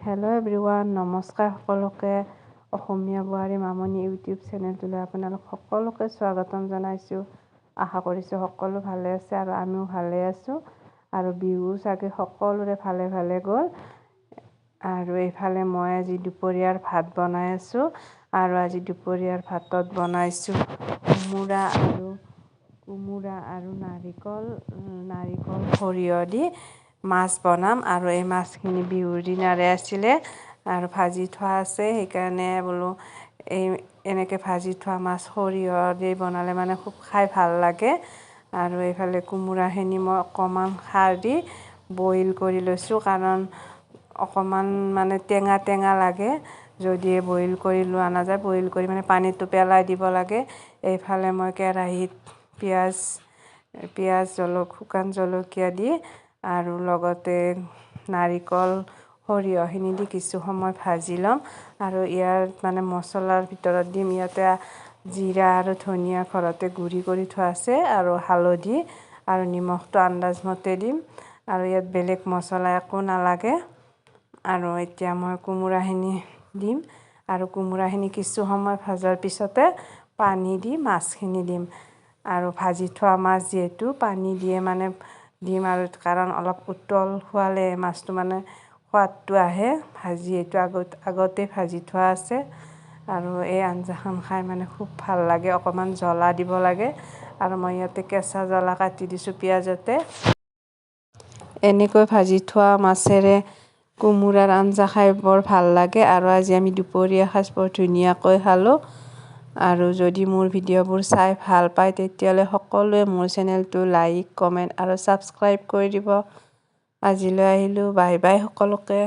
Hello' everyone, নমস্কাৰ সকলোকে। অসমীয়া বোৱাৰী মামনি ইউটিউব চেনেলটোলৈ আপোনালোক সকলোকে স্বাগতম জনাইছোঁ। আশা কৰিছোঁ সকলো ভালে আছে আৰু আমিও ভালে আছোঁ। আৰু বিহু চাগে সকলোৰে ভালে ভালে গ'ল। আৰু এইফালে মই আজি দুপৰীয়াৰ ভাত বনাই আছোঁ। আৰু আজি দুপৰীয়াৰ ভাতত বনাইছোঁ কোমোৰা আৰু নাৰিকল সৰিয়হ দি মাছ বনাম। আৰু এই মাছখিনি বিহুৰ দিনাৰে আছিলে আৰু ভাজি থোৱা আছে, সেইকাৰণে বোলো এনেকৈ ভাজি থোৱা মাছ সৰিয়হ দি বনালে মানে খুব খাই ভাল লাগে। আৰু এইফালে কোমোৰাখিনি মই অকণমান খাৰ দি বইল কৰি লৈছোঁ, কাৰণ অকণমান মানে টেঙা টেঙা লাগে যদিহে বইল কৰি লোৱা নাযায়। বইল কৰি মানে পানীটো পেলাই দিব লাগে। এইফালে মই কেৰাহীত পিঁয়াজ শুকান জলকীয়া দি আৰু লগতে নাৰিকল সৰিয়হখিনি দি কিছু সময় ভাজি ল'ম। আৰু ইয়াৰ মানে মছলাৰ ভিতৰত দিম ইয়াতে জিৰা আৰু ধনিয়া ঘৰতে গুড়ি কৰি থোৱা আছে, আৰু হালধি আৰু নিমখটো আন্দাজমতে দিম। আৰু ইয়াত বেলেগ মছলা একো নালাগে। আৰু এতিয়া মই কোমোৰাখিনি দিম, আৰু কোমোৰাখিনি কিছু সময় ভজাৰ পিছতে পানী দি মাছখিনি দিম। আৰু ভাজি থোৱা মাছ যিহেতু পানী দিয়ে মানে দিম, আৰু কাৰণ অলপ উতল খোৱালে মাছটো মানে সোৱাদটো আহে। যিহেতু আগতে ভাজি থোৱা আছে। আৰু এই আঞ্জাখন খাই মানে খুব ভাল লাগে। অকণমান জ্বলা দিব লাগে, আৰু মই ইয়াতে কেঁচা জ্বলা কাটি দিছোঁ পিঁয়াজতে। এনেকৈ ভাজি থোৱা মাছেৰে কোমোৰাৰ আঞ্জা খাই বৰ ভাল লাগে। আৰু আজি আমি দুপৰীয়া সাঁজ বৰ ধুনীয়াকৈ খালোঁ। আৰু যদি মোৰ ভিডিঅ'বোৰ চাই ভাল পায় তেতিয়াহ'লে সকলোৱে মোৰ চেনেলটো লাইক, কমেণ্ট আৰু ছাবস্ক্ৰাইব কৰি দিব। আজিলৈ আহিলোঁ, বাই বাই সকলোকে।